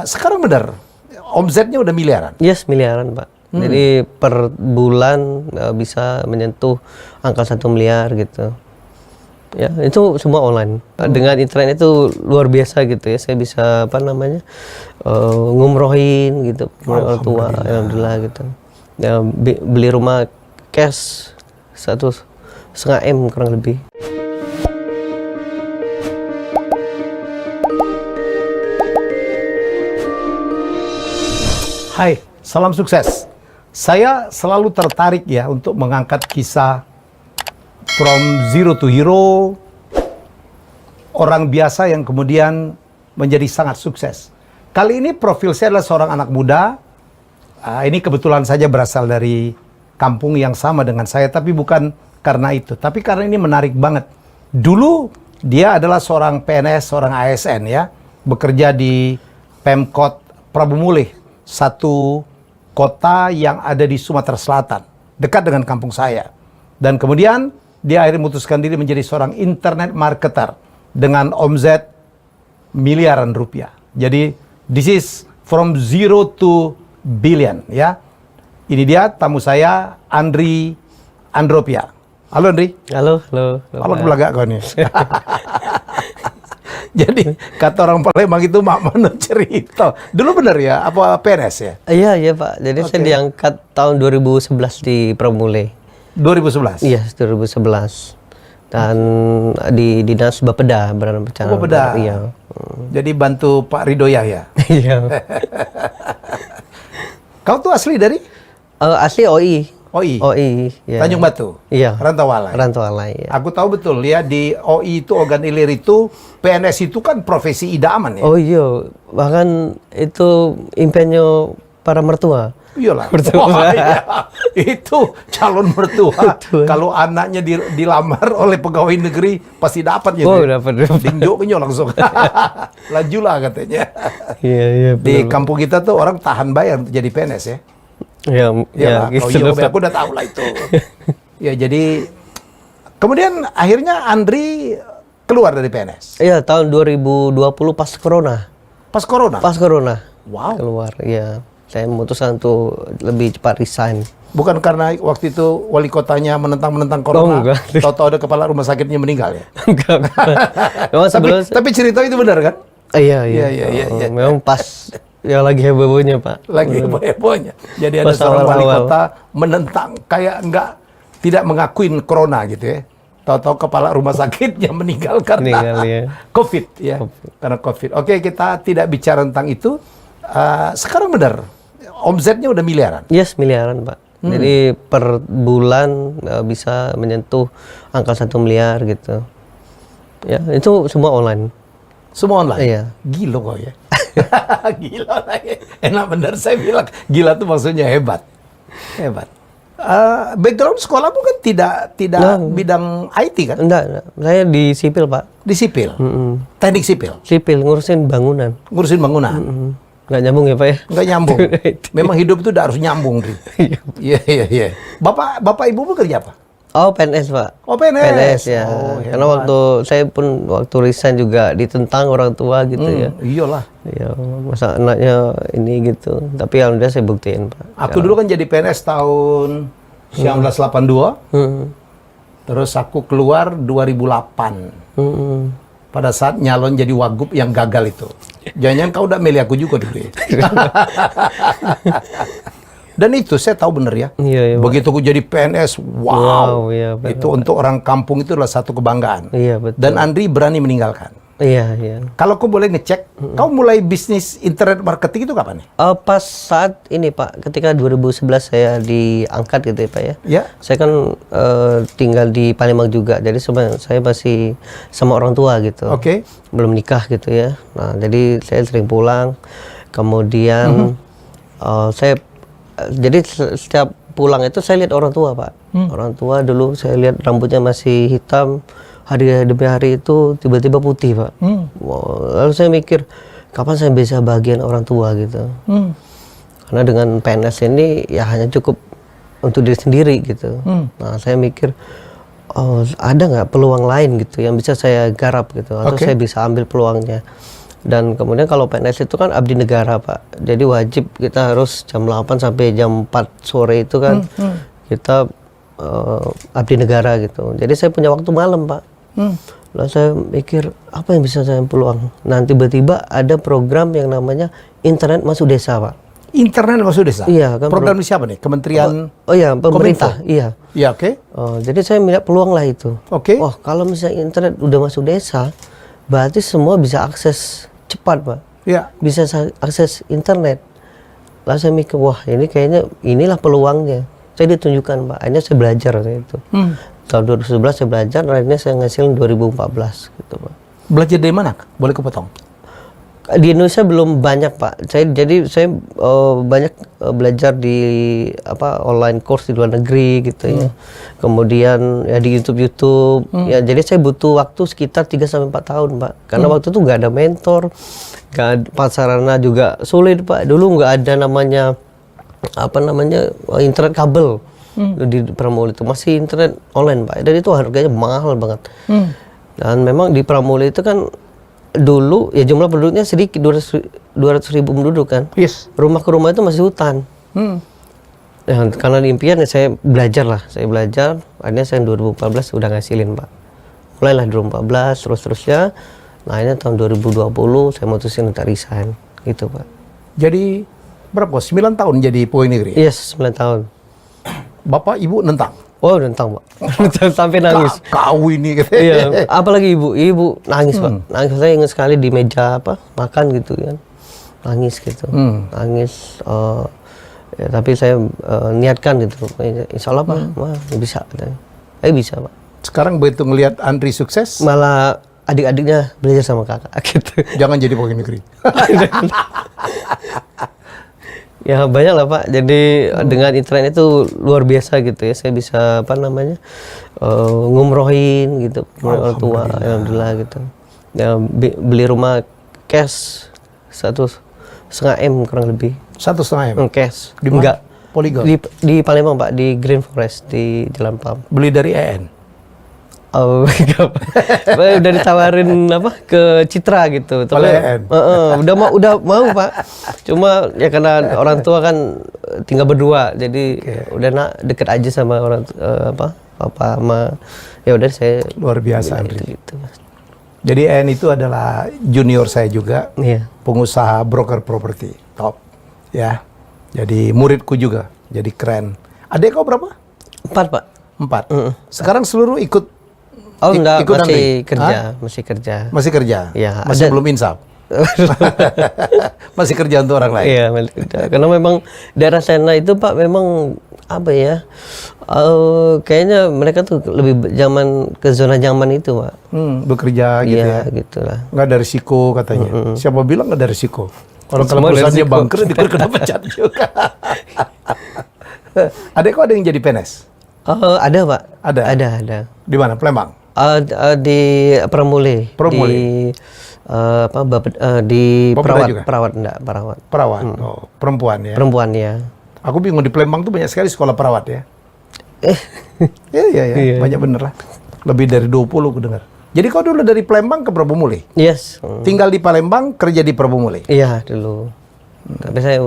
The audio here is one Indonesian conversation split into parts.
Sekarang benar, omsetnya udah miliaran? Yes, miliaran Pak. Jadi per bulan bisa menyentuh angka 1 miliar gitu. Ya, itu semua online. Dengan internet itu luar biasa gitu ya. Saya bisa ngumrohin gitu, orang tua, alhamdulillah gitu. Ya, beli rumah cash 1,5 M kurang lebih. Hai, salam sukses. Saya selalu tertarik ya untuk mengangkat kisah from zero to hero, orang biasa yang kemudian menjadi sangat sukses. Kali ini profil saya adalah seorang anak muda. Ini kebetulan saja berasal dari kampung yang sama dengan saya, tapi bukan karena itu. Tapi karena ini menarik banget. Dulu dia adalah seorang PNS, seorang ASN ya, bekerja di Pemkot Prabu Mulih, satu kota yang ada di Sumatera Selatan, dekat dengan kampung saya. Dan kemudian dia akhirnya memutuskan diri menjadi seorang internet marketer dengan omset miliaran rupiah. Jadi this is from zero to billion ya. Ini dia tamu saya, Andri Andropia. Halo Andri. Halo. Halo kebelakang kau nih. Jadi kata orang Palembang itu mak mana cerita. Dulu benar ya, apa PNS ya? Iya Pak. Jadi saya diangkat tahun 2011 di Prabu Mulih. 2011? Iya, 2011. Dan di Dinas Bapeda, Badan Bencana. Bapeda. Iya. Jadi bantu Pak Ridho Yahya. Iya. Kau tuh asli dari? Asli OI. OI. Ya. Tanjung Batu. Iya. Rantaualai. Rantaualai. Ya. Aku tahu betul ya, di OI itu Ogan Ilir itu PNS itu kan profesi idaman ya. Oh iya, bahkan itu impiannya para mertua. Iyalah. Mertua. Iya. Itu calon mertua. Kalau anaknya dilamar oleh pegawai negeri pasti dapat ya. Oh, dapat. Dingdoknya langsung. Lajulah katanya. Iya. Di kampung kita tuh orang tahan bayar untuk jadi PNS ya. Ya, gitu. Aku udah tahu lah itu. Ya, jadi kemudian akhirnya Andri keluar dari PNS. Iya, tahun 2020 pas Corona. Pas Corona? Pas Corona. Wow. Keluar, ya. Saya memutuskan untuk lebih cepat resign. Bukan karena waktu itu wali kotanya menentang Corona. Oh, enggak. Tahu-tahu ada kepala rumah sakitnya meninggal ya. Enggak. Tapi cerita itu benar kan? Iya. Memang pas ya lagi heboh-hebohnya Pak. Lagi heboh-hebohnya. Jadi ada seorang wali kota menentang, kayak tidak mengakuin Corona gitu ya. Tahu-tahu kepala rumah sakitnya meninggal karena COVID ya. Karena COVID. Oke, kita tidak bicara tentang itu. Sekarang benar, omsetnya udah miliaran? Yes, miliaran Pak. Jadi per bulan bisa menyentuh angka 1 miliar gitu. Ya, itu semua online. Semua online? Iya. Gila kok ya. Gila lagi. Enak benar saya bilang. Gila tuh maksudnya hebat. Hebat. Background sekolahmu kan tidak bidang IT kan? Enggak. Saya di sipil Pak. Di sipil? Teknik sipil? Sipil, ngurusin bangunan. Ngurusin bangunan? Nggak nyambung ya Pak ya? Nggak nyambung. Memang hidup itu udah harus nyambung. Iya. Bapak ibu bekerja apa? Oh, PNS Pak. Oh, PNS. PNS ya. Oh, karena saya pun waktu resign juga ditentang orang tua gitu ya. Iyalah. Iya, masa anaknya ini gitu. Tapi alhamdulillah saya buktiin Pak. Aku dulu kan jadi PNS tahun 1982. Terus aku keluar 2008. Pada saat nyalon jadi wagub yang gagal itu. Jangan-jangan kau udah milih aku juga dulu ya. Dan itu saya tahu bener ya. Iya, begitu aku jadi PNS, wow. Iya, itu untuk orang kampung itu adalah satu kebanggaan. Iya, betul. Dan Andri berani meninggalkan. Iya. Kalau kau boleh ngecek, kau mulai bisnis internet marketing itu kapan nih? Pas saat ini Pak, ketika 2011 saya diangkat gitu ya Pak ya. Ya. Saya kan tinggal di Palembang juga, jadi saya masih sama orang tua gitu. Oke. Belum nikah gitu ya. Nah, jadi saya sering pulang. Kemudian jadi setiap pulang itu saya lihat orang tua Pak. Orang tua dulu saya lihat rambutnya masih hitam. Hari demi hari itu tiba-tiba putih Pak. Wow. Lalu saya mikir, kapan saya bisa bahagian orang tua gitu. Karena dengan PNS ini ya hanya cukup untuk diri sendiri gitu. Nah saya mikir, oh ada nggak peluang lain gitu yang bisa saya garap gitu. Atau saya bisa ambil peluangnya. Dan kemudian kalau PNS itu kan abdi negara Pak, jadi wajib kita harus jam 8 sampai jam 4 sore itu kan kita abdi negara gitu. Jadi saya punya waktu malam Pak. Lalu saya mikir apa yang bisa saya peluang. Nah tiba-tiba ada program yang namanya Internet Masuk Desa Pak. Internet masuk desa? Iya kan. Program siapa nih? Kementerian Oh iya, pemerintah. Kominfo? Iya. Ya, oke. Jadi saya melihat peluang lah itu. Oke. Wah, kalau misalnya internet udah masuk desa, berarti semua bisa akses cepat, Pak. Ya. Bisa akses internet. Lalu saya mikir, wah ini kayaknya inilah peluangnya. Saya ditunjukkan, Pak. Akhirnya saya belajar itu. Tahun 2011 saya belajar, akhirnya saya ngasilin 2014 gitu, Pak. Belajar dari mana? Boleh kepotong? Di Indonesia belum banyak Pak. Saya banyak belajar di online course di luar negeri gitu ya. Kemudian ya di YouTube. Ya jadi saya butuh waktu sekitar 3 sampai 4 tahun Pak. Karena waktu itu nggak ada mentor, nggak ada prasarana juga sulit Pak. Dulu nggak ada namanya internet kabel di Pramuli itu, masih internet online Pak. Dan itu harganya mahal banget. Dan memang di Pramuli itu kan dulu ya jumlah penduduknya sedikit, 200 ribu penduduk kan. Yes. Rumah ke rumah itu masih hutan. Ya, karena impian ya saya belajar. Akhirnya saya 2014 udah ngasilin Pak. Mulailah 2014 terus-terusnya. Nah akhirnya tahun 2020 saya mutusin untuk resign gitu Pak. Jadi berapa? 9 tahun jadi pegawai negeri? Yes, 9 tahun. Bapak ibu nentang? Oh nentang Pak. Sampai nangis. Kau ini katanya. Iya, apalagi ibu nangis Pak. Nangis, saya ingat sekali di meja makan gitu kan. Nangis gitu. Nangis ya, tapi saya niatkan gitu. Insya Allah Pak, bisa katanya. Bisa Pak. Sekarang begitu ngelihat Andri sukses, Malah adik-adiknya belajar sama kakak gitu. jangan jadi pegawai negeri. Ya banyak lah Pak. Jadi dengan internet itu luar biasa gitu ya. Saya bisa ngumrohin gitu orang tua, alhamdulillah gitu. Ya, beli rumah cash 1,5 M kurang lebih. 1,5 M? Cash. Di mana? Enggak. Polygon? Di Palembang Pak, di Green Forest di Jalan Pam. Beli dari EN? Oh, udah ditawarin ke Citra gitu. Tapi udah mau Pak. Cuma ya karena orang tua kan tinggal berdua, jadi udah deket aja sama orang papa sama ya udah saya. Luar biasa Andri. Gitu. Jadi EN itu adalah junior saya juga, pengusaha broker properti top, ya. Jadi muridku juga, jadi keren. Adik kau berapa? 4 Pak. 4. Sekarang seluruh ikut. Oh enggak, ikut masih kerja. Masih kerja? Ya, masih belum insaf? Masih kerja untuk orang lain? Iya, masih kerja. Karena memang daerah sana itu Pak memang kayaknya mereka tuh lebih ke zona nyaman itu Pak. Bekerja gitu ya? Iya, gitulah. Nggak ada risiko katanya. Siapa bilang nggak ada risiko? Orang kalau perusahaannya bangkrut, dia kena pecat juga. Adek kok ada yang jadi PNS? Ada Pak. Ada? Di mana? Palembang? Di Pramuli. Di Perawat. Perawat. Oh, perempuan ya. Perempuan ya. Aku bingung di Palembang tuh banyak sekali sekolah perawat ya. Iya. Banyak bener lah. Lebih dari 20 aku dengar. Jadi kau dulu dari Palembang ke Pramuli? Yes. Tinggal di Palembang, kerja di Pramuli? Iya, dulu. Tapi saya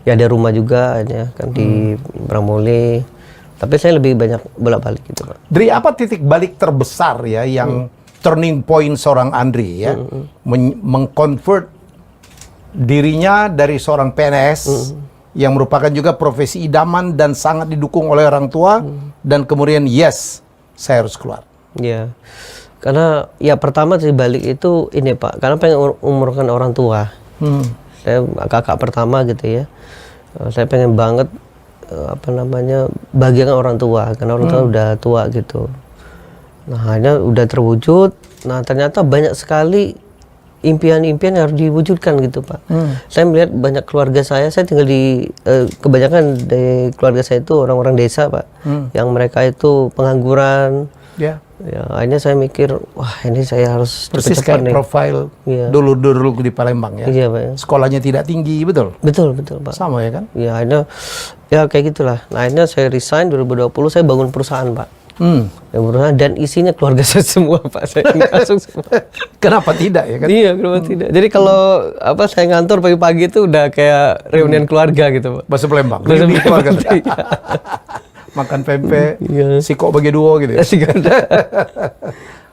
ya ada rumah juga ya kan di Pramuli. Tapi saya lebih banyak bolak-balik gitu Pak. Dri, apa titik balik terbesar ya yang turning point seorang Andri ya, mengkonvert dirinya dari seorang PNS yang merupakan juga profesi idaman dan sangat didukung oleh orang tua dan kemudian yes, saya harus keluar. Iya. Karena ya pertama titik balik itu ini Pak, karena pengen umurkan orang tua. Saya kakak pertama gitu ya. Saya pengen banget bahagiakan orang tua karena orang tua udah tua gitu. Nah, hanya udah terwujud. Nah, ternyata banyak sekali impian-impian yang harus diwujudkan gitu, Pak. Saya melihat banyak keluarga saya tinggal di kebanyakan dari keluarga saya itu orang-orang desa, Pak. Yang mereka itu pengangguran. Ya, akhirnya saya mikir, wah ini saya harus persis kayak nih. Profil dulu di Palembang ya. Iya, Pak. Ya. Sekolahnya tidak tinggi, betul? Betul, Pak. Sama ya kan? Ya, akhirnya ya kayak gitulah. Nah, akhirnya saya resign 2020, saya bangun perusahaan, Pak. Yang berusaha, dan isinya keluarga saya semua Pak. Saya langsung semua. Kenapa tidak ya kan? Iya, kenapa tidak? Jadi kalau saya ngantor pagi-pagi itu udah kayak reunian keluarga gitu Pak. Bahasa Palembang. Bahasa Ini keluarga. Palembang, iya. Makan pempek, Iya. sikok bagi dua gitu ya. Asik ada.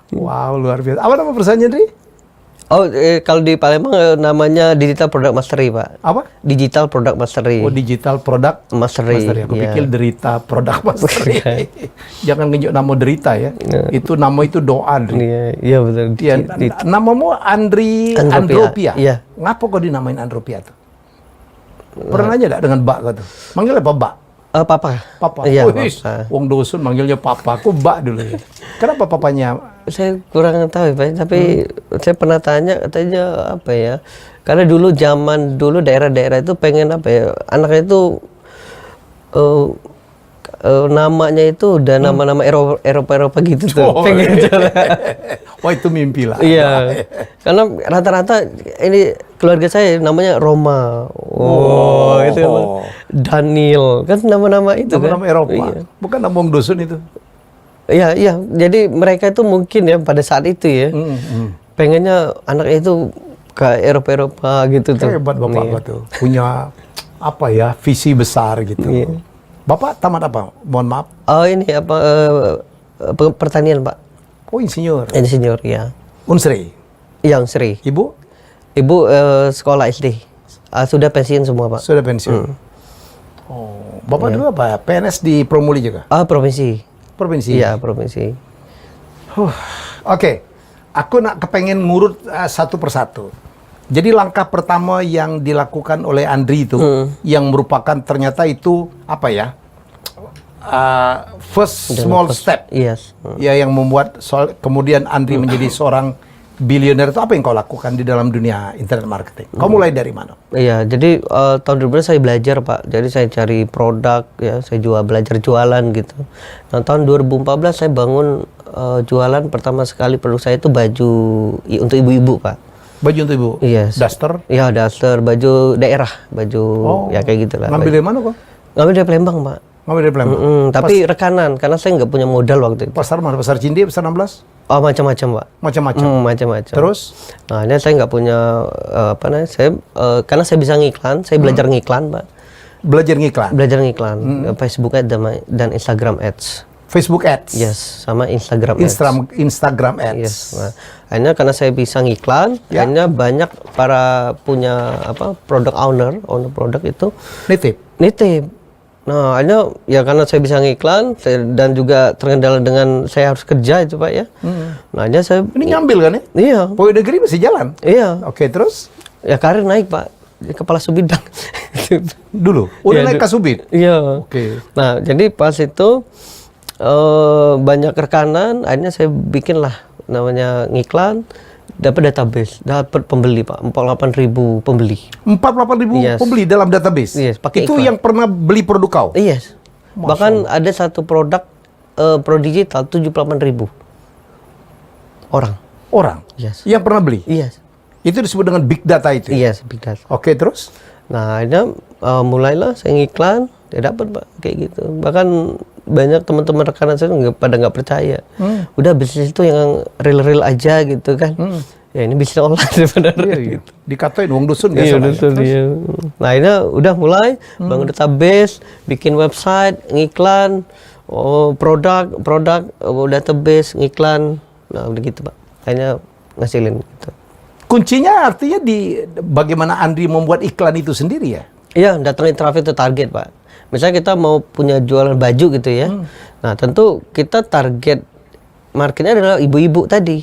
Wow, luar biasa. Apa nama perusahaannya, Dri? Oh, kalau di Palembang namanya Digital Product Mastery Pak. Apa? Digital Product Mastery. Oh, Digital Product Mastery. Aku iya. pikir derita Product Mastery. Bukan. Jangan ngejuk nama derita ya. Itu nama itu doa, Dri. Iya, iya betul. Iya, namamu Andri Andropia. Iya. Ngapa kau dinamain Andropia tuh? Pernah aja enggak dengan Mbak kau tuh? Manggil apa Mbak? Papa. Papa. Iya, Wih, Papa. wong dusun manggilnya Papa. Aku Mbak dulu ya. Kenapa papanya? Saya kurang tahu ya, Pak, tapi saya pernah tanya, katanya apa ya? Karena dulu zaman dulu daerah-daerah itu pengen apa ya? Anaknya itu namanya itu udah nama-nama Eropa gitu tuh. Oh, pengen jalan. Wah, itu mimpi lah. Iya. Karena rata-rata ini keluarga saya namanya Roma. Oh, itu apa? Daniel. Kan nama-nama itu Nama-nama kan. Eropa. Iya. Bukan nama wong dusun itu. Iya, iya. Jadi mereka itu mungkin ya pada saat itu ya, pengennya anaknya itu ke Eropa gitu tuh. Hebat Bapak tuh. Punya apa ya, visi besar gitu. Iya. Bapak tamat apa? Mohon maaf. Oh ini apa pertanian Pak? Oh, insinyur. Insinyur ya. Unsri. Yang Sri. Ibu Ibu sekolah SD. Sudah pensiun semua Pak. sudah pensiun. Oh, Bapak dulu apa? PNS di Promuli juga? Provinsi. Provinsi. Iya provinsi. Oke. Aku nak kepengen ngurut satu persatu. Jadi langkah pertama yang dilakukan oleh Andri itu, yang merupakan ternyata itu apa ya? First small step. Yes. Ya, yang membuat kemudian Andri menjadi seorang bilioner. Itu apa yang kau lakukan di dalam dunia internet marketing? Kau mulai dari mana? Iya, jadi tahun 2000 saya belajar Pak. Jadi saya cari produk ya, saya belajar jualan gitu. Nah, tahun 2014 saya bangun jualan pertama sekali produk saya itu baju untuk ibu-ibu Pak. Baju untuk ibu? Yes. Daster? Iya, daster, baju daerah, baju ya kayak gitulah. Ngambil dari mana kok? Ngambil dari Palembang Pak. Ngambil dari Palembang? Tapi rekanan, karena saya nggak punya modal waktu itu. Pasar mana? Pasar Cindi, Pasar 16? Oh macam-macam Pak. Macam-macam? Macam-macam. Terus? Nah, ini saya nggak punya apa namanya, karena saya bisa ngiklan, saya belajar ngiklan Pak. Belajar ngiklan? Belajar ngiklan, Facebook Ads dan Instagram Ads. Facebook Ads? Yes, sama Instagram Ads. Instagram Ads? Yes. Nah, akhirnya karena saya bisa ngiklan, akhirnya banyak para punya product owner produk itu nitip. Nah, akhirnya ya karena saya bisa ngiklan dan juga terkendala dengan saya harus kerja itu Pak ya. Nah, akhirnya saya Ini ngambil kan ya? Iya. Pegawai negeri masih jalan? Iya. Oke, terus? Ya karir naik Pak. Jadi kepala subidang. Dulu? Udah Iya, naik Kasubid? Iya. Oke. Nah, jadi pas itu banyak rekanan, akhirnya saya bikinlah namanya ngiklan, dapat database, dapat pembeli Pak, 48.000 pembeli. 48.000 Yes. pembeli dalam database? Yes, pakai Itu iklan. yang pernah beli produk kau? Yes. Bahkan ada satu produk pro digital 78.000 orang. Orang? Yes. Yang pernah beli? Yes. Itu disebut dengan big data itu? Yes, big data. Oke, terus? Nah, akhirnya mulailah saya ngiklan, ya dapat Pak, kayak gitu. Bahkan banyak teman-teman rekanan saya pada nggak percaya. Udah bisnis itu yang real aja gitu kan. Ya ini bisnis online sebenarnya. Iya. Dikatain wong dusun biasa. Iya, lah ya. dusun, Terus? iya. Nah, ini udah mulai bangun database, bikin website, ngiklan, produk, database, ngiklan. Nah, udah gitu Pak. Akhirnya ngasilin gitu. Kuncinya artinya di bagaimana Andri membuat iklan itu sendiri ya? Iya, datangin traffic itu target Pak. Misalnya kita mau punya jualan baju gitu ya. Nah, tentu kita target marketnya adalah ibu-ibu tadi.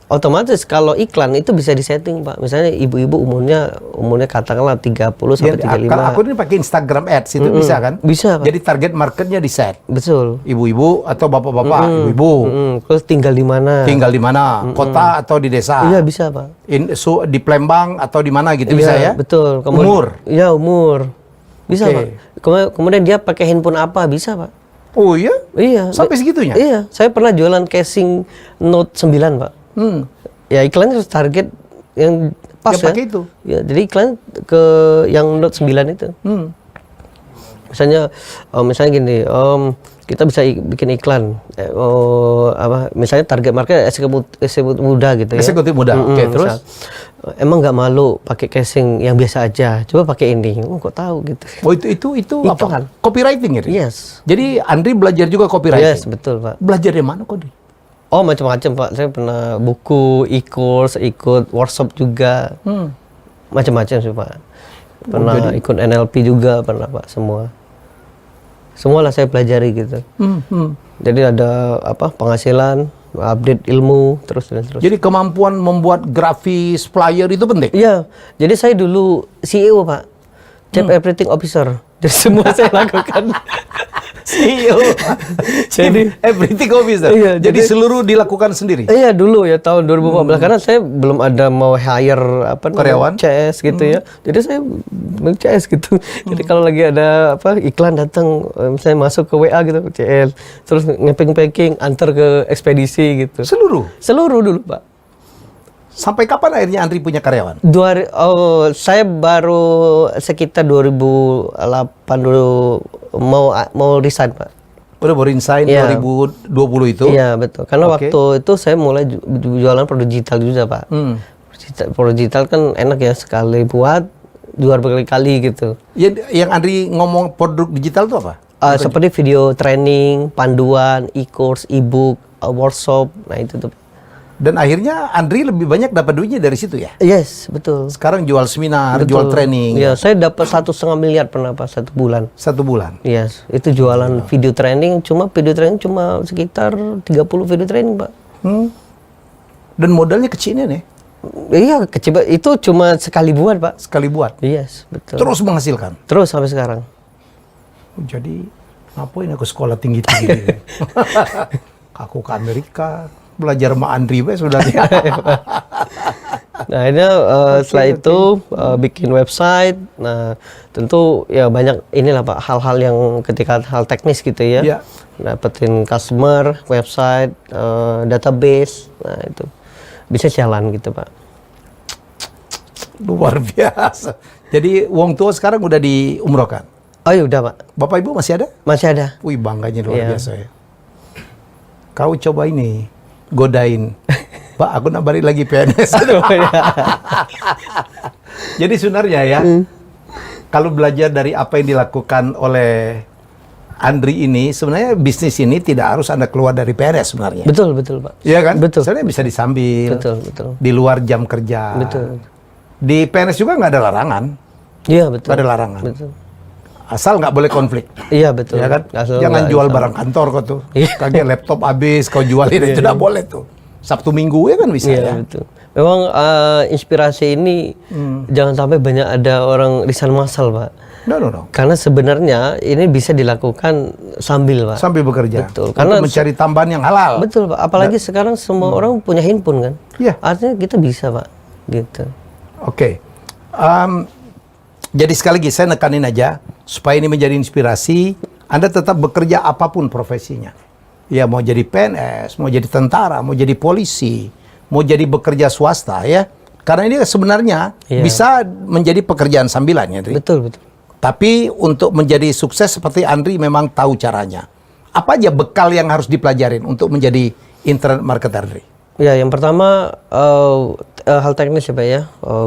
Otomatis kalau iklan itu bisa disetting Pak. Misalnya ibu-ibu umurnya katakanlah 30 sampai 35. Kalau aku ini pakai Instagram Ads itu bisa kan? Bisa Pak. Jadi target marketnya di set. Betul. Ibu-ibu atau bapak-bapak, ibu-ibu. Terus tinggal di mana? Tinggal di mana? Kota atau di desa? Iya bisa Pak. Di Palembang atau di mana gitu bisa ya? Betul. Umur? Iya umur. Bisa Oke. Pak. Kemudian dia pakai handphone apa? Bisa Pak. Oh iya? Iya. Sampai segitunya? Iya. Saya pernah jualan casing Note 9 Pak. Ya iklannya harus target yang pas Yang ya. pakai itu? Ya, jadi iklan ke yang Note 9 itu. Misalnya gini, kita bisa bikin iklan. Misalnya target market eksekutif muda gitu ya. Eksekutif muda. Oke, terus? Emang nggak malu pakai casing yang biasa aja. Coba pakai ini. Kok tahu gitu. Oh, itu apa? Kan? Copywriting itu? Yes. Jadi Andri belajar juga copywriting? Yes, betul Pak. Belajar dari mana kok? Oh, macam-macam Pak. Saya pernah buku, e-course, ikut workshop juga. Macam-macam sih Pak. Pernah ikut NLP juga, pernah Pak, semua. Semualah saya pelajari gitu. Jadi ada penghasilan, update ilmu, terus. Jadi kemampuan membuat grafis, flyer itu penting? Iya. Jadi saya dulu CEO Pak. Chief Everything Officer. Jadi semua saya lakukan. CEO. Jadi everything officer. Iya, jadi seluruh dilakukan sendiri. Iya dulu ya tahun 2014 karena saya belum ada mau hire karyawan CS gitu ya. Jadi saya CS gitu. Jadi kalau lagi ada iklan datang saya masuk ke WA gitu CS terus packing antar ke ekspedisi gitu. Seluruh dulu Pak. Sampai kapan akhirnya Andri punya karyawan? Saya baru sekitar 2008 dulu mau resign Pak. Udah baru resign 2020 itu? Iya betul. Karena waktu itu saya mulai jualan produk digital juga Pak. Produk digital kan enak ya sekali buat jual berkali-kali gitu. Yang Andri ngomong produk digital itu apa? Seperti video training, panduan, e-course, e-book, workshop, nah itu tuh. Dan akhirnya Andri lebih banyak dapat duitnya dari situ ya? Yes, betul. Sekarang jual seminar, jual training. Iya, saya dapat 1,5 miliar pernah Pak, 1 bulan. 1 bulan? Yes, itu jualan video training, video training cuma sekitar 30 video training Pak. Dan modalnya kecilnya nih? Iya, kecil. Itu cuma sekali buat Pak. Sekali buat? Yes, betul. Terus menghasilkan? Terus sampai sekarang. Jadi, ngapain aku sekolah tinggi-tinggi? Aku ke Amerika. Belajar sama Andri sebenarnya. Nah ini setelah itu bikin website. Nah tentu ya banyak inilah Pak hal-hal yang ketika hal teknis gitu ya. Dapetin customer, website, database. Nah itu bisa jalan gitu Pak. Luar biasa. Jadi Wong Tua sekarang udah diumrohkan? Oh iya udah Pak. Bapak Ibu masih ada? Masih ada. Wih bangganya luar biasa ya. Kau coba ini. Godain, Pak aku nak balik lagi PNS. Jadi sebenarnya ya, kalau belajar dari apa yang dilakukan oleh Andri ini, sebenarnya bisnis ini tidak harus Anda keluar dari PNS sebenarnya. Betul Pak. Iya kan? Betul. Sebenarnya bisa disambil. Betul. Di luar jam kerja. Betul. Di PNS juga nggak ada larangan. Iya betul. Nggak ada larangan. Betul. Asal nggak boleh konflik. Iya betul. Ya kan? Asal jangan jual barang kantor kok tuh. Kaget laptop habis kau jualin itu tidak boleh tuh. Sabtu Minggu ya kan bisa ya. Betul. Memang inspirasi ini jangan sampai banyak ada orang resign massal Pak. No. Karena sebenarnya ini bisa dilakukan sambil Pak. Sambil bekerja. Betul. Karena mencari tambahan yang halal. Betul Pak. Apalagi sekarang semua orang punya handphone kan. Iya. Artinya kita bisa Pak. Gitu. Oke. Jadi sekali lagi saya nekanin aja supaya ini menjadi inspirasi. Anda tetap bekerja apapun profesinya. Ya mau jadi PNS, mau jadi tentara, mau jadi polisi, mau jadi bekerja swasta ya. Karena ini sebenarnya bisa menjadi pekerjaan sambilan ya, Andri. Betul. Tapi untuk menjadi sukses seperti Andri memang tahu caranya. Apa aja bekal yang harus dipelajarin untuk menjadi internet marketer, Andri? Ya, yang pertama hal teknis ya Pak ya,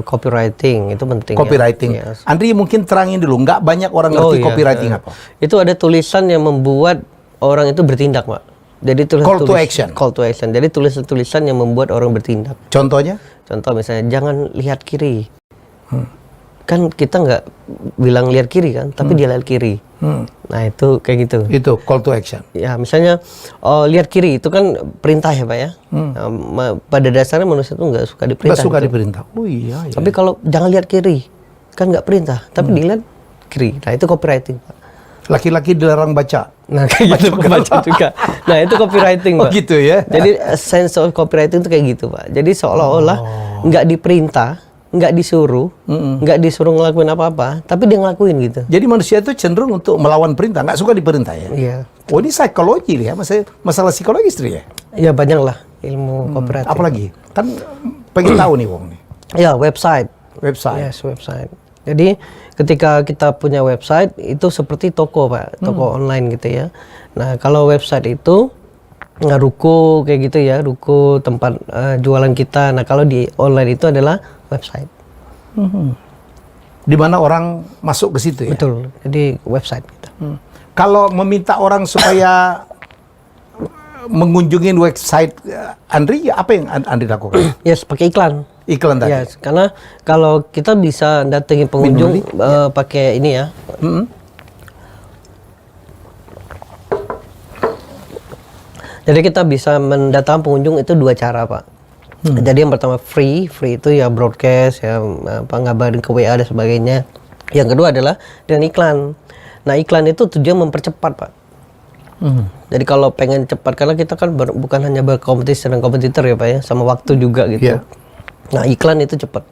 copywriting itu penting. Copywriting. Ya. Andri mungkin terangin dulu, nggak banyak orang ngerti copywriting apa? Itu ada tulisan yang membuat orang itu bertindak Pak. Jadi call to action. Call to action. Jadi tulisan-tulisan yang membuat orang bertindak. Contohnya? Contoh misalnya jangan lihat kiri. Kan kita nggak bilang lihat kiri kan, tapi dia lihat kiri. Nah itu kayak gitu. Itu call to action. Ya misalnya lihat kiri itu kan perintah ya Pak ya. Pada dasarnya manusia itu nggak suka diperintah. Nggak suka gitu. diperintah. Oh iya. Tapi kalau jangan lihat kiri, kan nggak perintah, tapi dilihat kiri. Nah itu copywriting Pak. Laki-laki dilarang baca. Nah kayak gitu baca juga. Nah itu copywriting Pak. Oh gitu ya. Jadi sense of copywriting itu kayak gitu Pak. Jadi seolah-olah nggak diperintah, nggak disuruh, nggak disuruh ngelakuin apa-apa, tapi dia ngelakuin gitu. Jadi manusia itu cenderung untuk melawan perintah, nggak suka diperintah ya? Iya. Oh ini psikologi ya, masalah psikologis ya? Iya banyak lah ilmu copywriting. Apalagi? Kan pengen tahu nih Wong nih. Ya website. Website. Yes website. Jadi ketika kita punya website itu seperti toko Pak, toko online gitu ya. Nah kalau website itu ruko kayak gitu ya, ruko tempat jualan kita. Nah kalau di online itu adalah website. Di mana orang masuk ke situ ya? Betul, jadi website gitu. Kalau meminta orang supaya mengunjungi website Andri, apa yang Andri lakukan? Yes, pakai iklan. Iklan tadi? Yes, karena kalau kita bisa datengin pengunjung pakai ini ya. Jadi kita bisa mendatangkan pengunjung itu 2 cara Pak. Jadi yang pertama free itu ya broadcast ya, ngabarin ke WA dan sebagainya. Yang kedua adalah dengan iklan. Nah iklan itu tujuan mempercepat Pak. Jadi kalau pengen cepat, karena kita kan bukan hanya berkompetisi dengan kompetitor ya Pak ya, sama waktu juga gitu. Nah iklan itu cepat.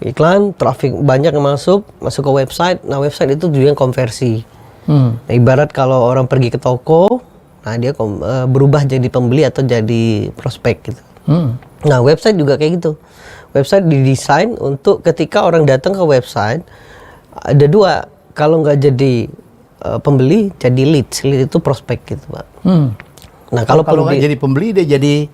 Iklan, traffic banyak yang masuk ke website. Nah website itu tujuan konversi. Nah, ibarat kalau orang pergi ke toko, nah dia berubah jadi pembeli atau jadi prospek gitu. Nah website juga kayak gitu. Website didesain untuk ketika orang datang ke website, ada 2. Kalau nggak jadi pembeli, jadi leads. Lead itu prospek gitu Pak. Nah kalau nggak jadi pembeli, dia jadi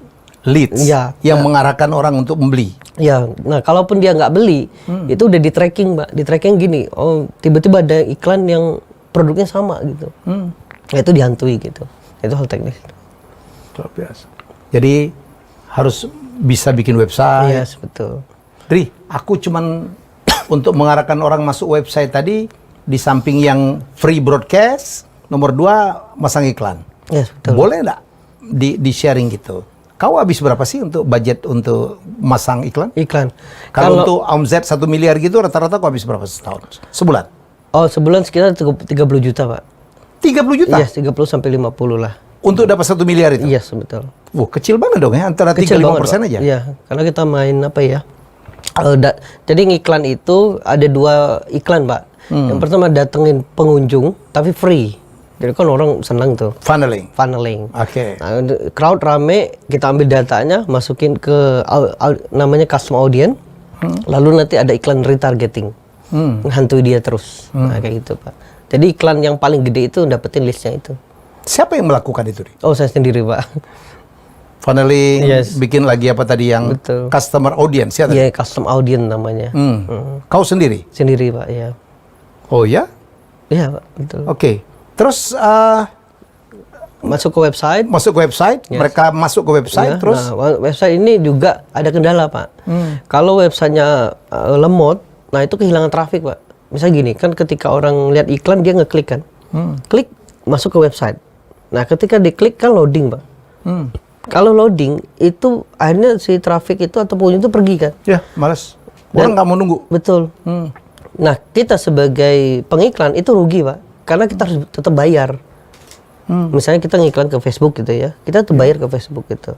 leads yang mengarahkan orang untuk membeli. Ya, nah kalaupun dia nggak beli, itu udah di tracking Pak. Di tracking gini, oh tiba-tiba ada iklan yang produknya sama gitu. Nah, itu dihantui gitu. Itu hal teknis. Luar biasa. Jadi harus bisa bikin website. Yes, betul. Dri, aku cuman untuk mengarahkan orang masuk website tadi, di samping yang free broadcast, nomor 2 masang iklan. Yes, betul. Boleh nggak di sharing gitu? Kau habis berapa sih untuk budget untuk masang iklan? Iklan. Kalau untuk omset 1 miliar gitu, rata-rata kau habis berapa setahun? Sebulan? Oh, sebulan sekitar 30 juta Pak. 30 juta? Yes, 30 sampai 50 lah. Untuk dapat 1 miliar itu? Yes, betul. Kecil banget dong ya, antara 3-5% aja? Iya, karena kita main apa ya, jadi ngiklan itu ada 2 iklan Pak. Yang pertama datengin pengunjung, tapi free. Jadi kan orang senang tuh. Funneling. Oke. Nah, crowd rame, kita ambil datanya, masukin ke namanya custom audience, lalu nanti ada iklan retargeting. Menghantui dia terus. Nah, kayak gitu Pak. Jadi iklan yang paling gede itu dapetin listnya itu. Siapa yang melakukan itu? Oh, saya sendiri Pak. Funneling, bikin lagi apa tadi yang customer audience ya? Iya, custom audience namanya. Kau sendiri? Sendiri Pak, ya. Oh ya? Iya Pak, betul. Oke. Terus masuk ke website. Mereka masuk ke website, terus? Nah, website ini juga ada kendala Pak. Kalau websitenya lemot, nah itu kehilangan traffic Pak. Misalnya gini, kan ketika orang lihat iklan dia ngeklik kan, klik masuk ke website. Nah ketika diklik kan loading Pak. Kalau loading itu akhirnya si traffic itu atau pengunjung itu pergi kan? Ya, malas. Orang nggak mau nunggu. Betul. Nah kita sebagai pengiklan itu rugi Pak, karena kita harus tetap bayar. Misalnya kita ngiklan ke Facebook gitu ya, kita tetap bayar ke Facebook gitu.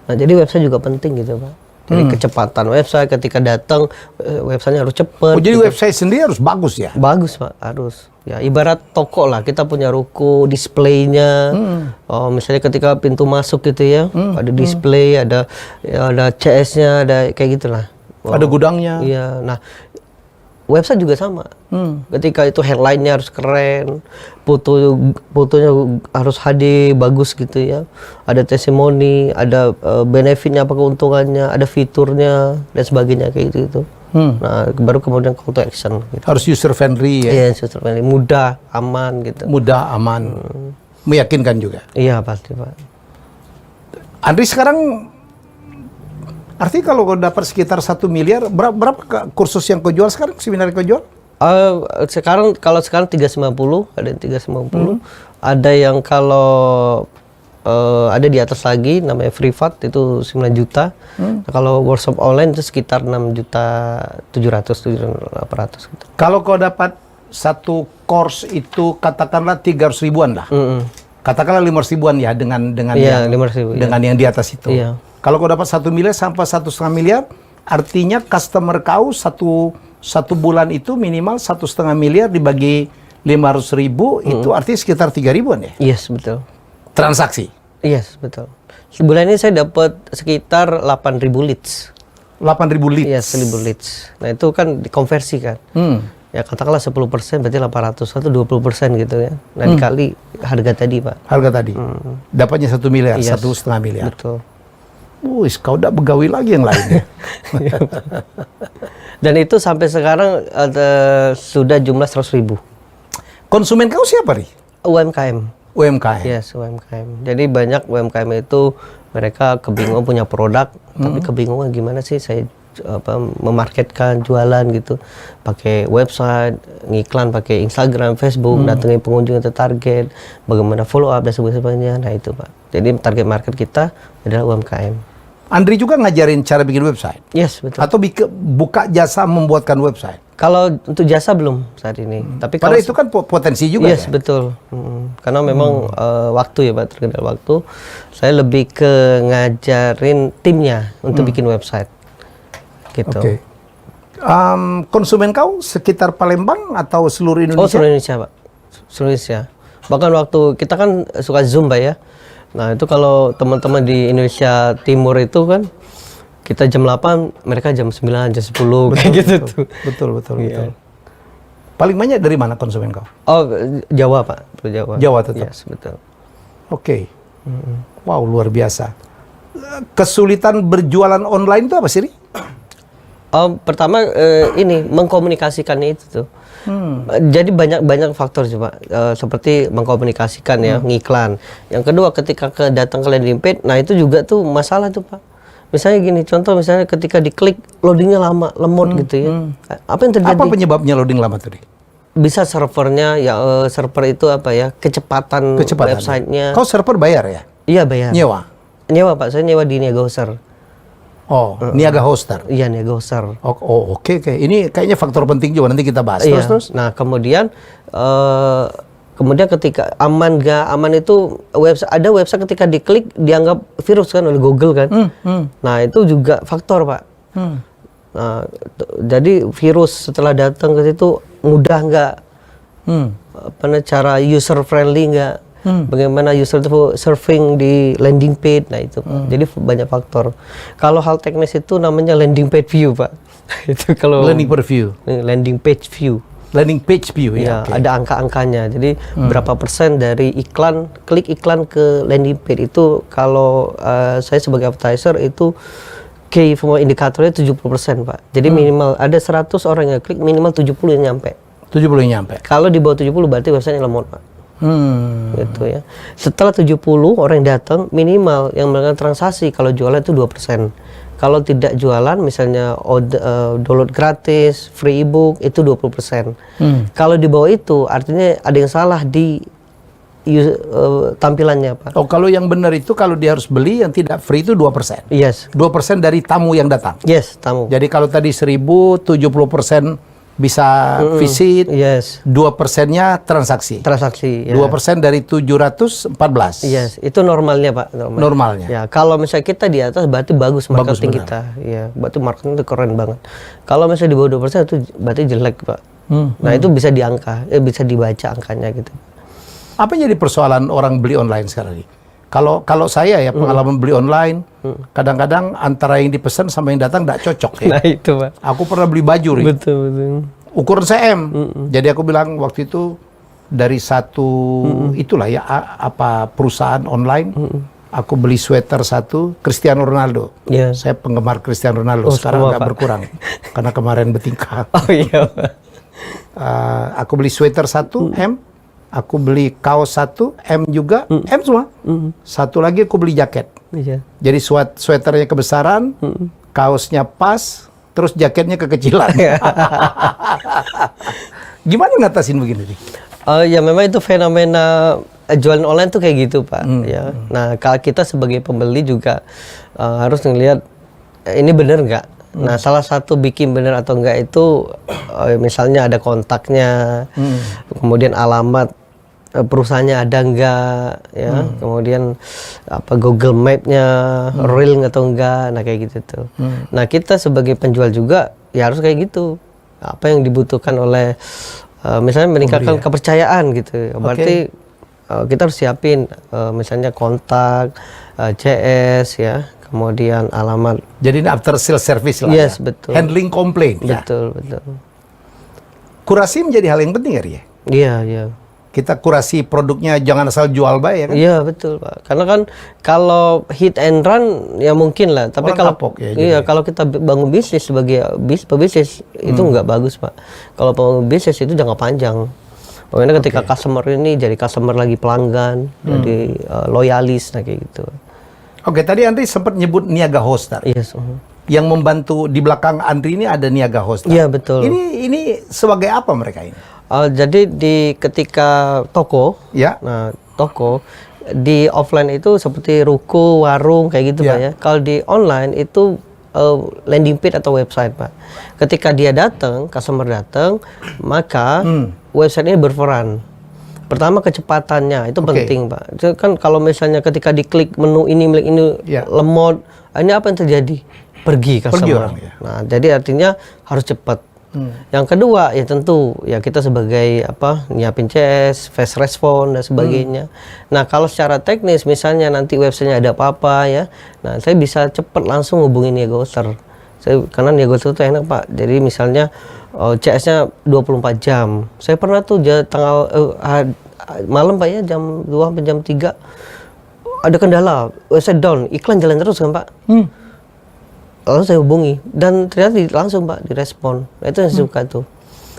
Nah jadi website juga penting gitu Pak. Jadi kecepatan website ketika datang, websitenya harus cepat. Oh jadi gitu. website sendiri harus bagus ya? Bagus Pak, harus. Ya ibarat toko lah, kita punya ruko, displaynya. Oh misalnya ketika pintu masuk gitu ya, ada display, ada CS-nya, ada kayak gitulah. Ada gudangnya. Iya. Nah website juga sama. Ketika itu headline-nya harus keren, fotonya harus HD, bagus gitu ya. Ada testimoni, ada benefitnya apa keuntungannya, ada fiturnya dan sebagainya kayak gitu. Nah, baru kemudian call to action. Gitu. Harus user friendly ya? Iya, user friendly, mudah, aman gitu. Mudah, aman, meyakinkan juga. Iya pasti Pak. Andri sekarang, artinya kalau kau dapat sekitar 1 miliar, berapa kursus yang kau jual sekarang, seminar yang kau jual? Kalau sekarang 350, ada yang 350. Ada yang kalau ada di atas lagi namanya privat itu 9 juta. Kalau workshop online itu sekitar 6.700.800 gitu. Kalau kau dapat satu course itu katakanlah 300 ribuan lah. Katakanlah 500 ribuan ya dengan Iya, yang 500.000, dengan yang di atas itu. Iya. Kalau kau dapat 1 miliar sampai 1,5 miliar, artinya customer kau satu bulan itu minimal 1,5 miliar dibagi 500 ribu, itu artinya sekitar 3 ribuan ya? Yes, betul. Transaksi? Yes, betul. Sebulan ini saya dapat sekitar 8.000 leads. 8.000 leads. Iya, 1.000 leads. Nah itu kan dikonversi kan. Ya katakanlah 10% berarti 800 atau 20% gitu ya. Nah dikali harga tadi Pak. Harga tadi. Dapatnya 1 miliar, Yes. 1,5 miliar. Betul. Wih, kau udah begawi lagi yang lainnya. Dan itu sampai sekarang sudah jumlah 100.000. Konsumen kau siapa, Ri? UMKM. UMKM. Yes, UMKM. Jadi banyak UMKM itu mereka kebingungan punya produk, tapi kebingungan gimana sih saya memarketkan, jualan gitu. Pakai website, ngiklan pakai Instagram, Facebook, datengin pengunjung yang tertarget, bagaimana follow up dan sebagainya. Nah itu Pak. Jadi target market kita adalah UMKM. Andri juga ngajarin cara bikin website? Yes, betul. Atau buka jasa membuatkan website? Kalau untuk jasa belum saat ini. Tapi Padahal kalau itu kan potensi juga yes, ya? betul. Karena memang waktu ya Pak, terkendala waktu. Saya lebih ke ngajarin timnya untuk bikin website. Gitu. Oke. Konsumen kau sekitar Palembang atau seluruh Oh, Indonesia? seluruh Indonesia Pak. Seluruh Indonesia. Bahkan waktu kita kan suka Zoom Pak ya. Nah itu kalau teman-teman di Indonesia Timur itu kan, kita jam 8, mereka jam 9, jam 10, kayak gitu tuh. Betul. Iya. Paling banyak dari mana konsumen kau? Oh, Jawa Pak. Jawa. Jawa tetap? Yes, betul. Oke. Wow, luar biasa. Kesulitan berjualan online itu apa sih, Ri? Pertama ini mengkomunikasikannya itu tuh. Jadi banyak faktor sih Pak. Seperti mengkomunikasikan ya, ngiklan. Yang kedua ketika datang ke landing page, nah itu juga tuh masalah tuh Pak. Misalnya gini, contoh misalnya ketika diklik loadingnya lama, lemot gitu ya. Apa yang terjadi? Apa penyebabnya loading lama tadi? Bisa servernya ya, server itu apa ya, kecepatan websitenya. Kau server bayar ya? Iya bayar. Nyewa Pak, saya nyewa di Niaga Hoster. Oh, niaga hoster. Iya, Niaga Hoster. Oke. Ini kayaknya faktor penting juga, nanti kita bahas. Iya. Terus. Nah, kemudian ketika aman gak aman itu ada website ketika diklik dianggap virus kan oleh Google kan. Nah, itu juga faktor, Pak. Nah, jadi virus setelah datang ke situ mudah nggak? Cara user friendly nggak? Bagaimana user itu surfing di landing page, nah itu Pak. Jadi banyak faktor. Kalau hal teknis itu namanya landing page view Pak. Itu kalau Landing page view. Landing page view ya. Okay. Ada angka-angkanya. Jadi berapa persen dari klik iklan ke landing page itu kalau saya sebagai advertiser itu key indikatornya 70% Pak. Jadi minimal ada 100 orang yang klik, minimal 70 yang nyampe. 70 yang nyampe. Kalau di bawah 70 berarti website lemot Pak. Gitu ya. Setelah 70 orang yang datang, minimal yang melakukan transaksi kalau jualan itu 2%. Kalau tidak jualan misalnya download gratis, free ebook itu 20%. Kalau di bawah itu artinya ada yang salah di tampilannya Pak. Oh, kalau yang benar itu kalau dia harus beli yang tidak free itu 2%. Yes. 2% dari tamu yang datang. Yes, tamu. Jadi kalau tadi 1.000, 70% bisa visit, Yes. 2%-nya transaksi. Transaksi. Ya. 2% dari 714. Yes, itu normalnya Pak. Normalnya. Ya, kalau misalnya kita di atas berarti bagus marketing benar. kita. Ya, berarti marketing itu keren banget. Kalau misalnya di bawah 2% itu berarti jelek Pak. Nah itu bisa bisa dibaca angkanya gitu. Apa yang jadi persoalan orang beli online sekarang ini? Kalau saya ya pengalaman beli online, kadang-kadang antara yang dipesan sama yang datang tidak cocok ya. Nah itu Pak. Aku pernah beli baju, Ri. Betul. Ukuran saya M. Jadi aku bilang waktu itu dari satu itulah ya perusahaan online, aku beli sweater satu Cristiano Ronaldo. Yeah. Saya penggemar Cristiano Ronaldo. Sekarang agak berkurang karena kemarin bertingkah. Oh iya Pak. Aku beli sweater satu M. Aku beli kaos satu, M juga, M semua. Satu lagi aku beli jaket. Iya. Jadi sweaternya kebesaran, kaosnya pas, terus jaketnya kekecilan. Gimana ngatasin begini? Ya memang itu fenomena jualan online tuh kayak gitu Pak. Ya. Nah kalau kita sebagai pembeli juga harus ngelihat ini bener nggak. Nah salah satu bikin bener atau enggak itu misalnya ada kontaknya, kemudian alamat perusahaannya ada enggak ya, kemudian Google Map-nya real atau enggak, nah kayak gitu tuh. Nah kita sebagai penjual juga ya harus kayak gitu, apa yang dibutuhkan oleh misalnya meningkatkan kepercayaan gitu. Berarti kita harus siapin misalnya kontak, CS ya, kemudian alamat. Jadi ini after sales service lah Yes, ya. betul. Handling komplain. Ya. Betul, betul. Kurasi menjadi hal yang penting ya, Ria? Iya, iya. Kita kurasi produknya, jangan asal jual baik ya kan? Iya, betul, Pak. Karena kan kalau hit and run ya mungkin lah, tapi Orang kalau kapok ya, iya, jadi. kalau kita bangun bisnis sebagai pebisnis itu nggak bagus, Pak. Kalau bangun bisnis itu jangka panjang. Pokoknya ketika customer ini jadi customer lagi pelanggan, jadi loyalis, nah kayak gitu. Oke, tadi Andri sempat nyebut niaga hoster. Yes. Yang membantu di belakang Andri ini ada niaga hoster. Iya, betul. Ini sebagai apa mereka ini? Jadi ketika toko, Ya. nah toko di offline itu seperti ruko, warung kayak gitu, Ya. Pak ya. Kalau di online itu landing page atau website, Pak. Ketika dia datang, customer datang, maka website ini berperan. Pertama kecepatannya itu penting, Pak. Itu kan kalau misalnya ketika diklik menu ini milik ini Ya. lemot, ini apa yang terjadi? Pergi customer. orang, ya. Nah, jadi artinya harus cepat. Yang kedua ya tentu ya kita sebagai nyiapin CS, fast response dan sebagainya. Nah, kalau secara teknis misalnya nanti websitenya ada apa-apa ya, nah saya bisa cepat langsung hubungin niaga hoster. Karena niaga hoster itu enak, Pak. Jadi misalnya CS-nya 24 jam. Saya pernah tuh malam, Pak ya, jam 2 sampai jam 3 ada kendala, website down, iklan jalan terus kan, Pak. Lalu saya hubungi dan ternyata langsung, Pak, direspon. Nah, itu yang saya suka tuh.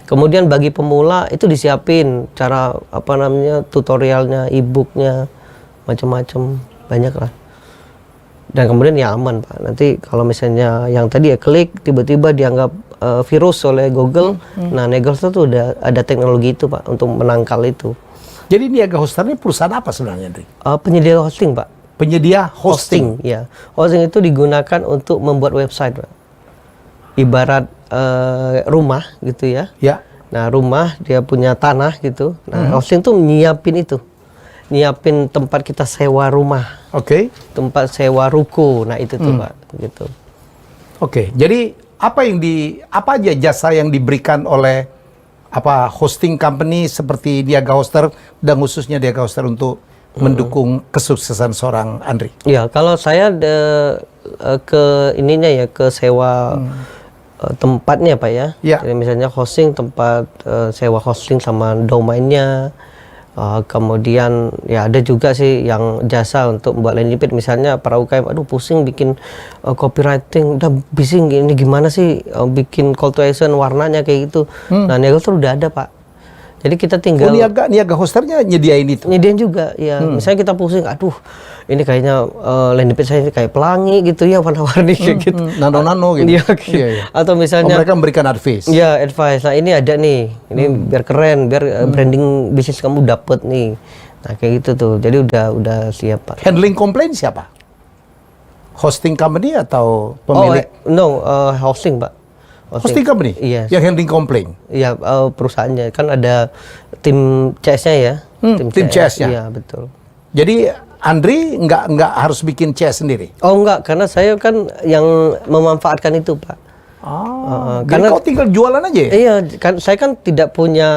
Kemudian bagi pemula itu disiapin cara tutorialnya, e-booknya, macam-macam, banyak lah. Dan kemudian ya aman, Pak. Nanti kalau misalnya yang tadi ya klik tiba-tiba dianggap virus oleh Google, nah niaga hoster tuh udah ada teknologi itu, Pak, untuk menangkal itu. Jadi niaga hoster ini perusahaan apa sebenarnya, Andri? Penyedia hosting, Pak. Penyedia hosting. Ya. Hosting itu digunakan untuk membuat website, Pak. Ibarat rumah gitu ya. Ya. Nah, rumah dia punya tanah gitu. Nah, hosting tuh nyiapin itu. Nyiapin tempat kita sewa rumah. Oke. Tempat sewa ruko. Nah, itu tuh, Pak, gitu. Oke. Jadi apa aja jasa yang diberikan oleh hosting company seperti Niaga Hoster dan khususnya Niaga Hoster untuk mendukung kesuksesan seorang Andri? Ya, kalau saya ke sewa tempatnya, Pak ya. Ya. Jadi misalnya hosting tempat sewa hosting sama domainnya. Kemudian ya ada juga sih yang jasa untuk membuat landing page, misalnya para UKM, aduh pusing bikin copywriting, udah bising ini gimana sih bikin call to action warnanya kayak gitu. Nah, Niaga Hoster udah ada, Pak. Jadi kita tinggal Niaga Hosternya nyediain itu. nyediain juga ya. Misalnya kita pusing, aduh ini kayaknya landing page saya ini kayak pelangi gitu ya, warna-warni kayak gitu. Nano gitu. Iya, gitu. Iya. Atau misalnya mereka memberikan advice. ya advice. Nah, ini ada nih. Ini biar keren, biar branding bisnis kamu dapet nih. Nah, kayak gitu tuh. Jadi udah siap, Pak. Handling komplain siapa? Hosting company atau pemilik? Hosting, Pak. Hosting company? Iya. Yang handling komplain? Iya, perusahaannya. Kan ada tim CS-nya ya. Tim CS-nya. Iya, betul. Jadi Andri nggak harus bikin CS sendiri? Oh enggak, karena saya kan yang memanfaatkan itu, Pak. Jadi karena kau tinggal jualan aja ya? Iya, kan saya kan tidak punya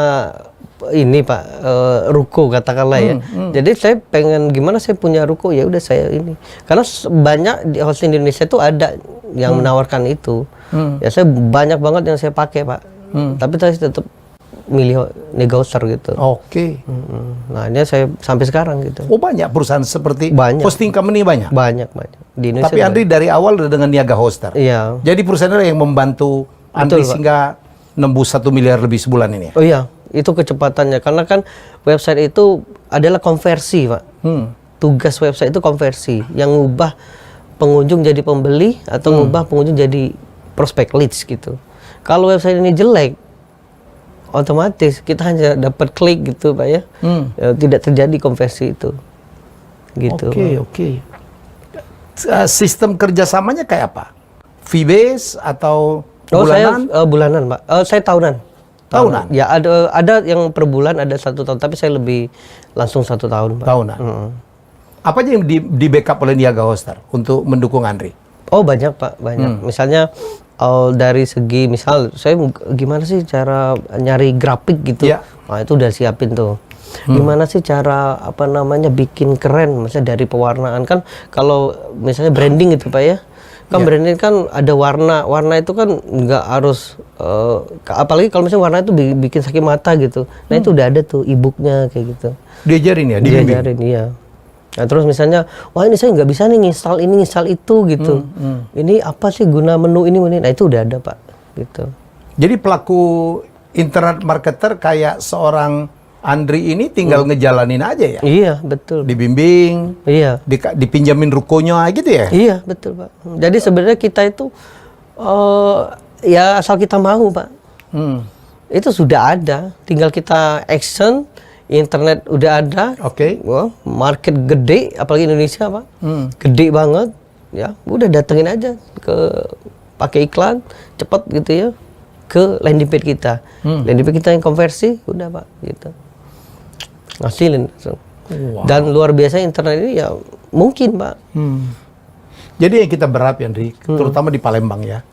ini, Pak, ruko katakanlah ya. Jadi saya pengen gimana saya punya ruko, ya udah saya ini. Karena banyak di hosting di Indonesia itu ada yang menawarkan itu. Ya saya banyak banget yang saya pakai, Pak. Tapi saya tetap milih Niaga Hoster gitu. Oke. Nah, ini saya sampai sekarang gitu. Oh, banyak perusahaan seperti Banyak. hosting company banyak? Banyak. Di Indonesia. Tapi Andri dari awal udah dengan Niaga Hoster? Iya. Jadi perusahaan itu yang membantu Andri Pak. sehingga nembus 1 miliar lebih sebulan ini? Oh iya, itu kecepatannya. Karena kan website itu adalah konversi, Pak. Tugas website itu konversi. Yang ngubah pengunjung jadi pembeli atau ngubah pengunjung jadi prospek leads gitu. Kalau website ini jelek, otomatis kita hanya dapat klik gitu, Pak ya. Tidak terjadi konversi itu. Gitu. Oke. Sistem kerjasamanya kayak apa? Fee base atau bulanan? Saya bulanan, Pak. Saya tahunan. Tahunan? Ya, ada yang per bulan, ada 1 tahun. Tapi saya lebih langsung 1 tahun, Pak. Tahunan. Apa aja yang di backup oleh Niaga Hoster untuk mendukung Andri? Oh, banyak, Pak, banyak. Misalnya dari segi saya gimana sih cara nyari grafik gitu. Ya. Nah, itu udah siapin tuh. Gimana sih cara bikin keren, misalnya dari pewarnaan kan, kalau misalnya branding gitu Pak ya, kan branding kan ada warna itu kan nggak harus apalagi kalau misalnya warna itu bikin sakit mata gitu. Nah itu udah ada tuh e-booknya kayak gitu. Diajarin ya, Diajarin, iya. Nah terus misalnya, wah ini saya nggak bisa nih nginstal ini nginstal itu gitu. Ini apa sih guna menu ini? Nah itu udah ada Pak, gitu. Jadi pelaku internet marketer kayak seorang Andri ini tinggal ngejalanin aja ya? Iya betul. Dibimbing, Iya. dipinjamin rukonya gitu ya? Iya betul Pak. Jadi sebenarnya kita itu ya asal kita mau Pak. Itu sudah ada, tinggal kita action. Internet udah ada, wah, market gede, apalagi Indonesia Pak, gede banget, ya, udah datengin aja pakai iklan, cepet gitu ya, ke landing page kita, landing page kita yang konversi, udah Pak, gitu, ngasilin, dan luar biasa internet ini ya mungkin Pak. Jadi yang kita berharap ya, Andri, terutama di Palembang ya,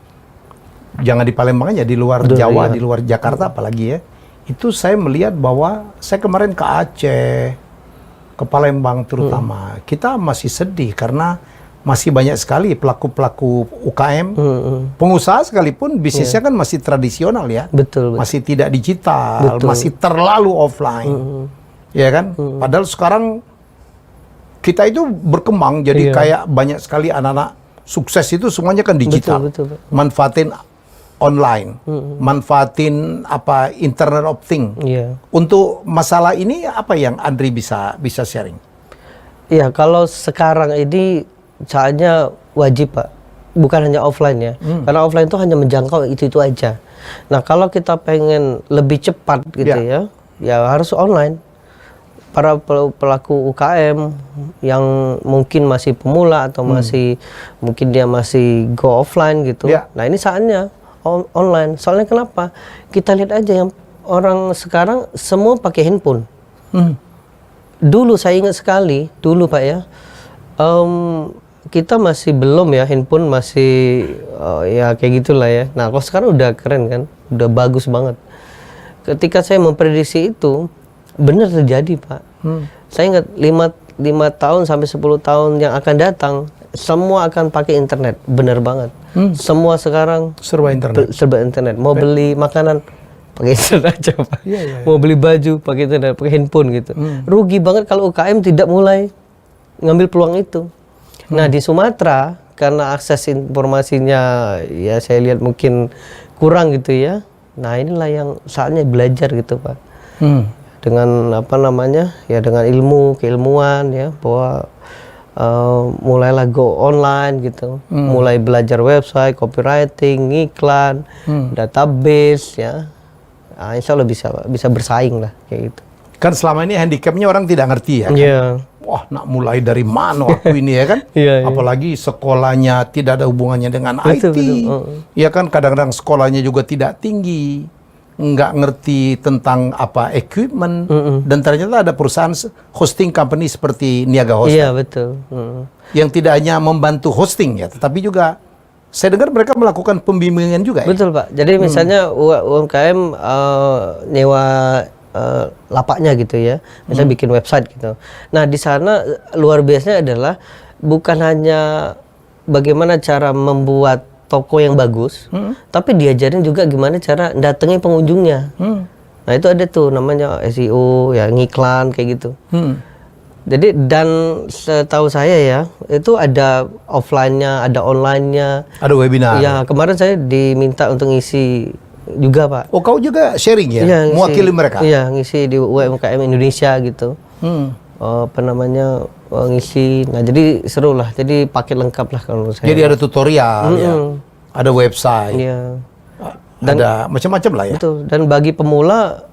jangan di Palembang aja, di luar Jawa, di luar Jakarta apalagi ya. Itu saya melihat bahwa saya kemarin ke Aceh, ke Palembang terutama, kita masih sedih karena masih banyak sekali pelaku-pelaku UKM, pengusaha sekalipun bisnisnya kan masih tradisional ya, betul. Masih tidak digital, masih terlalu offline, ya kan? Padahal sekarang kita itu berkembang jadi kayak banyak sekali anak-anak sukses itu semuanya kan digital, manfaatin online, manfaatin Internet of Things. Untuk masalah ini apa yang Andri bisa sharing? Iya, kalau sekarang ini saatnya wajib Pak, bukan hanya offline ya, karena offline itu hanya menjangkau itu aja. Nah kalau kita pengen lebih cepat gitu ya harus online. Para pelaku UKM yang mungkin masih pemula atau mungkin dia masih go offline gitu. Nah ini saatnya online. Soalnya kenapa? Kita lihat aja yang orang sekarang semua pakai handphone. Dulu saya ingat sekali, dulu Pak ya, kita masih belum ya, handphone masih ya kayak gitulah ya. Nah kalau sekarang udah keren kan, udah bagus banget. Ketika saya memprediksi itu, benar terjadi Pak. Saya ingat 5 tahun sampai 10 tahun yang akan datang, semua akan pakai internet, benar banget. Semua sekarang serba internet. Mau beli makanan pakai internet aja Pak. Mau beli baju pakai internet, pakai handphone gitu. Rugi banget kalau UKM tidak mulai ngambil peluang itu. Nah di Sumatera karena akses informasinya ya saya lihat mungkin kurang gitu ya. Nah inilah yang saatnya belajar gitu Pak. Dengan dengan ilmu keilmuan ya, bahwa mulailah go online gitu, mulai belajar website, copywriting, iklan, database ya, nah, insya Allah bisa bersaing lah kayak gitu. Kan selama ini handicapnya orang tidak ngerti ya kan? Wah, nak mulai dari mana aku ini ya kan? Apalagi sekolahnya tidak ada hubungannya dengan IT, ya kan? Kadang-kadang sekolahnya juga tidak tinggi, nggak ngerti tentang equipment, dan ternyata ada perusahaan hosting company seperti Niaga Host. Iya betul. Yang tidak hanya membantu hosting ya, tetapi juga saya dengar mereka melakukan pembimbingan juga. Betul Pak. Jadi misalnya UMKM nyewa lapaknya gitu ya, misalnya bikin website gitu. Nah di sana luar biasanya adalah bukan hanya bagaimana cara membuat toko yang bagus, tapi diajarin juga gimana cara datengin pengunjungnya. Nah itu ada tuh namanya SEO, ya ngiklan kayak gitu. Jadi dan setahu saya ya itu ada offline-nya, ada online-nya, ada webinar. Ya kemarin saya diminta untuk ngisi juga Pak. Oh kau juga sharing ya, mewakili mereka? Iya ngisi di UMKM Indonesia gitu. Ngisi. Nah jadi seru lah, jadi paket lengkap lah kalau saya. Jadi ada tutorial ya, ada website, dan ada macam-macam lah ya. Betul. Dan bagi pemula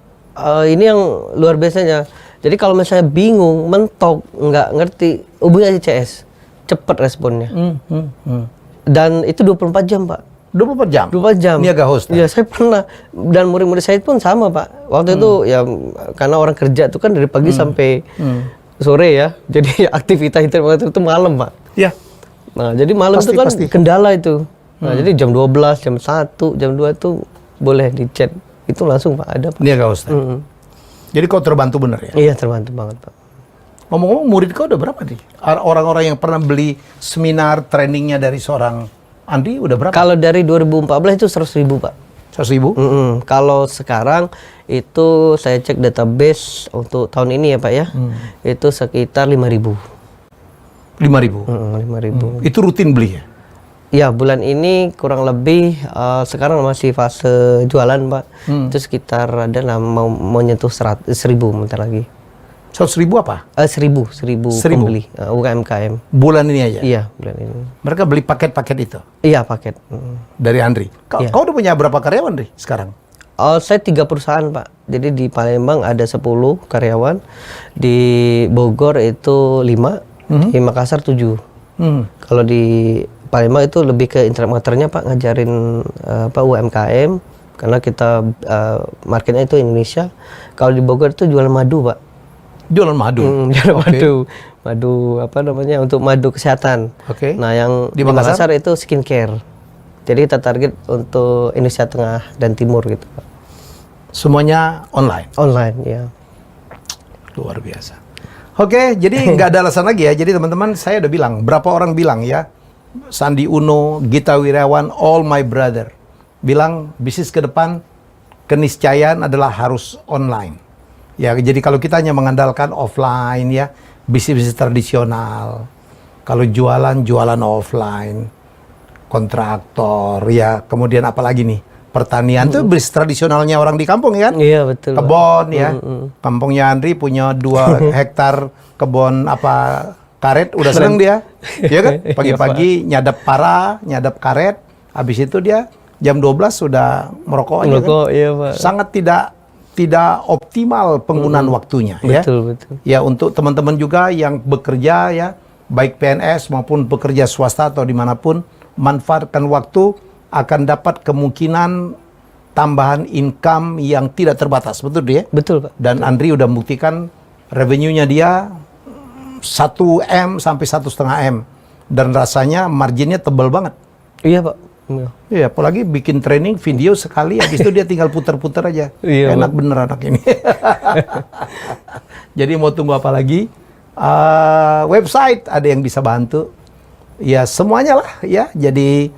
ini yang luar biasanya. Jadi kalau misalnya bingung, mentok, nggak ngerti, hubungi aja CS, cepat responnya. Dan itu 24 jam Pak. 24 jam? 24 jam. Niaga Host? Iya saya pernah. Dan murid-murid saya pun sama Pak. Waktu itu ya karena orang kerja itu kan dari pagi sampai sore ya, jadi aktivitas internet itu malam Pak. Iya. Nah jadi malam itu kan kendala itu. Nah jadi jam 12, jam 1, jam 2 itu boleh di chat. Itu langsung Pak ada Pak. Niaga Host. Jadi kau terbantu bener ya? Iya, terbantu banget, Pak. Ngomong-ngomong, murid kau udah berapa nih? Orang-orang yang pernah beli seminar trainingnya dari seorang Andri udah berapa? Kalau dari 2014 itu 100.000, Pak. 100.000? Kalau sekarang itu saya cek database untuk tahun ini ya, Pak ya. Itu sekitar 5.000. 5.000? 5.000. Itu rutin beli ya? Ya, bulan ini kurang lebih sekarang masih fase jualan, Pak. Itu sekitar ada lah mau nyentuh 1.000 bentar lagi. 100.000 apa? 1.000 pembeli UMKM. Bulan ini aja? Iya, bulan ini. Mereka beli paket-paket itu? Iya, paket. Dari Andri? Iya. Kau udah punya berapa karyawan, Andri, sekarang? Saya 3 perusahaan, Pak. Jadi di Palembang ada 10 karyawan, di Bogor itu 5, di Makassar 7. Kalau di Palembang itu lebih ke internet marketernya, Pak, ngajarin UMKM karena kita marketnya itu Indonesia. Kalau di Bogor itu jualan madu, Pak. Jualan madu? Jualan madu apa namanya, untuk madu kesehatan. Nah, yang Di di Makassar itu skincare. Jadi kita target untuk Indonesia Tengah dan Timur gitu, Pak. Semuanya online? Online, ya. Luar biasa. Oke, jadi nggak ada alasan lagi ya. Jadi teman-teman, saya udah bilang, berapa orang bilang ya, Sandi Uno, Gita Wirawan, all my brother, bilang bisnis ke depan, keniscayaan adalah harus online. Ya, jadi kalau kita hanya mengandalkan offline ya, bisnis-bisnis tradisional. Kalau jualan offline, kontraktor ya, kemudian apalagi nih? Pertanian tuh bisnis tradisionalnya orang di kampung ya kan? Iya, betul. Kebon ya. Kampungnya Andri punya 2 hektar kebon karet, udah seneng dia. Ya kan? Pagi-pagi nyadap para, nyadap karet, habis itu dia jam 12 sudah merokok aja kan? Iya, Pak. Sangat tidak optimal penggunaan waktunya ya. Betul. Ya, untuk teman-teman juga yang bekerja ya, baik PNS maupun bekerja swasta atau dimanapun, manfaatkan waktu, akan dapat kemungkinan tambahan income yang tidak terbatas, betul dia? Betul, Pak. Dan Andri udah membuktikan revenue-nya dia 1M sampai 1,5 M, dan rasanya marginnya tebal banget. Iya, Pak. Iya. Iya, apalagi bikin training video sekali, habis itu dia tinggal putar-putar aja. Iya, enak bener anak ini. Jadi mau tunggu apa lagi? Website ada yang bisa bantu. Ya semuanya lah ya. Jadi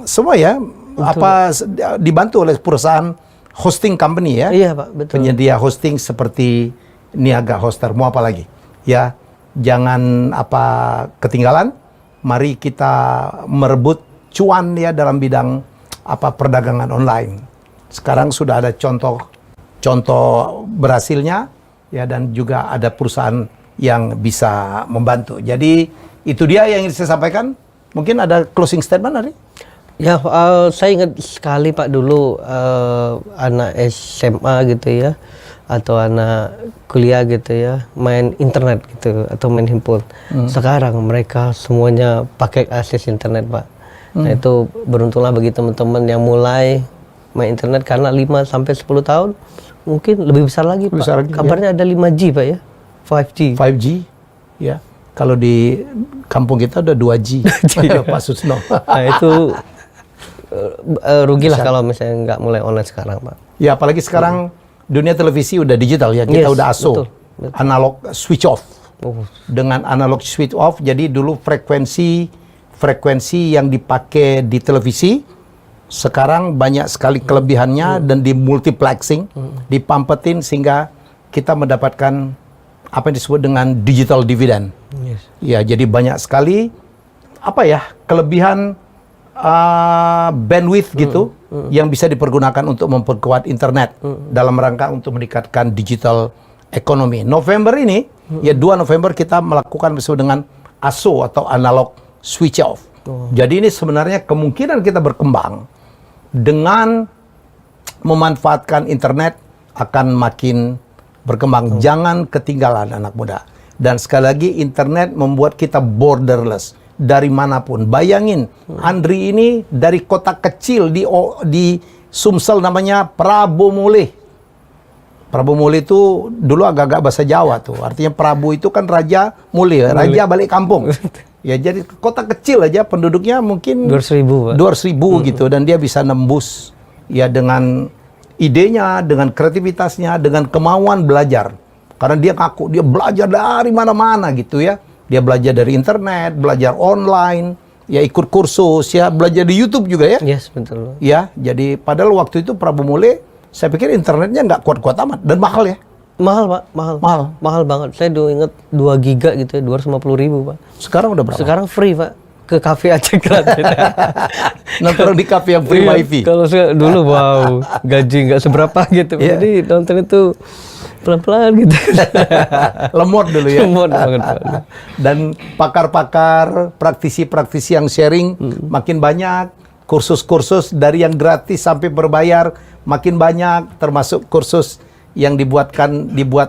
semua ya. Apa dibantu oleh perusahaan hosting company ya. Iya, Pak, betul. Penyedia hosting seperti Niaga Hoster. Mau apa lagi? Ya, jangan ketinggalan. Mari kita merebut cuan ya dalam bidang perdagangan online. Sekarang sudah ada contoh berhasilnya ya, dan juga ada perusahaan yang bisa membantu. Jadi itu dia yang ingin saya sampaikan. Mungkin ada closing statement hari? Ya, saya ingat sekali, Pak, dulu anak SMA gitu ya, atau anak kuliah gitu ya, main internet gitu atau main handphone. Sekarang mereka semuanya pakai akses internet, Pak. Nah, itu beruntunglah bagi teman-teman yang mulai main internet, karena 5 sampai 10 tahun mungkin lebih besar lagi, Pak. Kabarnya ada 5G, Pak ya. 5G ya. Kalau di kampung kita udah 2G. Pak Susno. Nah, itu rugilah kalau misalnya nggak mulai online sekarang, Pak. Ya, apalagi sekarang dunia televisi udah digital ya, kita udah ASO, betul. Analog switch off. Dengan analog switch off, jadi dulu frekuensi yang dipakai di televisi, sekarang banyak sekali kelebihannya dan di multiplexing, dipampetin sehingga kita mendapatkan apa yang disebut dengan digital dividend. Ya, jadi banyak sekali kelebihan bandwidth gitu yang bisa dipergunakan untuk memperkuat internet dalam rangka untuk meningkatkan digital ekonomi. November ini, ya 2 November kita melakukan disebut dengan ASO atau analog switch off. Jadi ini sebenarnya kemungkinan kita berkembang dengan memanfaatkan internet akan makin berkembang. Jangan ketinggalan anak muda. Dan sekali lagi, internet membuat kita borderless dari manapun. Bayangin, Andri ini dari kota kecil di Sumsel namanya Prabomole. Prabomole itu dulu agak-agak bahasa Jawa tuh. Artinya Prabu itu kan raja mule, raja balik kampung. Ya, jadi kota kecil aja penduduknya mungkin 200.000, Pak. 200.000 gitu, dan dia bisa nembus ya dengan idenya, dengan kreativitasnya, dengan kemauan belajar. Karena dia ngaku, dia belajar dari mana-mana gitu ya. Dia belajar dari internet, belajar online, ya ikut kursus, ya belajar di YouTube juga ya. Yes, betul. Ya, jadi padahal waktu itu Prabu Mule, saya pikir internetnya nggak kuat-kuat amat dan mahal ya. Mahal Pak, mahal banget. Saya dulu inget 2 giga gitu ya, 250.000 Pak. Sekarang udah berapa? Sekarang free Pak, ke kafe aja gratis. Nonton di kafe yang free wifi. Kalau dulu wow, gaji nggak seberapa gitu. Iya. Jadi nonton itu pelan-pelan gitu. Lemot dulu ya. Lemot banget Pak. Dan pakar-pakar, praktisi-praktisi yang sharing makin banyak, kursus-kursus dari yang gratis sampai berbayar makin banyak, termasuk kursus yang dibuat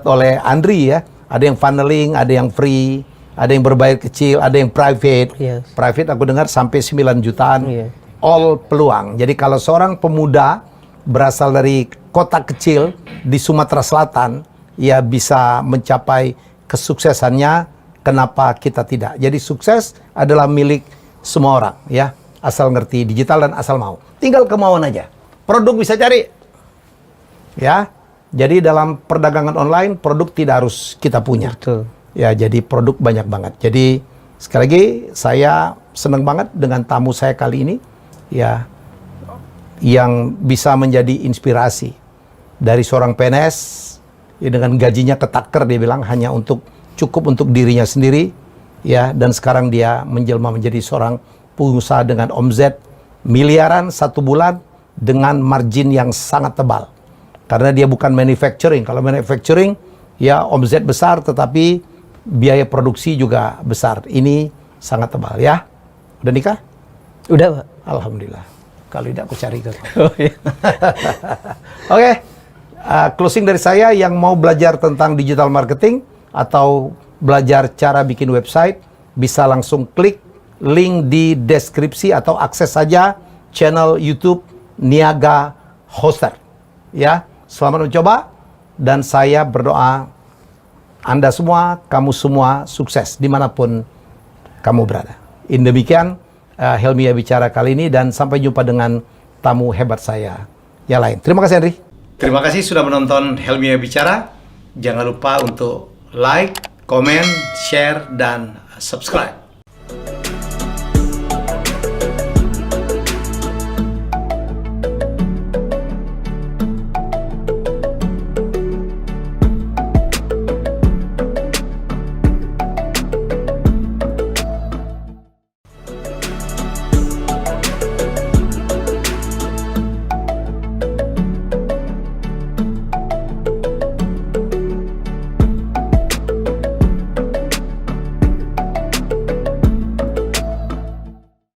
oleh Andri ya. Ada yang funneling, ada yang free, ada yang berbayar kecil, ada yang private. Yes. Private aku dengar sampai 9 jutaan. Iya. All peluang. Jadi kalau seorang pemuda berasal dari kota kecil di Sumatera Selatan, ya bisa mencapai kesuksesannya, kenapa kita tidak? Jadi sukses adalah milik semua orang, ya. Asal ngerti digital dan asal mau. Tinggal kemauan aja. Produk bisa cari. Ya. Jadi dalam perdagangan online, produk tidak harus kita punya. Betul. Ya, jadi produk banyak banget. Jadi sekali lagi saya senang banget dengan tamu saya kali ini, ya, yang bisa menjadi inspirasi dari seorang PNS ya, dengan gajinya ketaker, dia bilang hanya cukup untuk dirinya sendiri, ya, dan sekarang dia menjelma menjadi seorang pengusaha dengan omzet miliaran 1 bulan dengan margin yang sangat tebal. Karena dia bukan manufacturing. Kalau manufacturing ya omzet besar tetapi biaya produksi juga besar. Ini sangat tebal ya. Udah nikah? Udah Pak. Alhamdulillah. Kalau tidak aku cari ke. Oh, iya. Oke. Closing dari saya, yang mau belajar tentang digital marketing atau belajar cara bikin website, bisa langsung klik link di deskripsi atau akses saja channel YouTube Niaga Hoster. Ya, selamat mencoba dan saya berdoa Anda semua, kamu semua sukses dimanapun kamu berada. Demikian Helmi Bicara kali ini, dan sampai jumpa dengan tamu hebat saya yang lain. Terima kasih Henry. Terima kasih sudah menonton Helmi Bicara. Jangan lupa untuk like, komen, share, dan subscribe.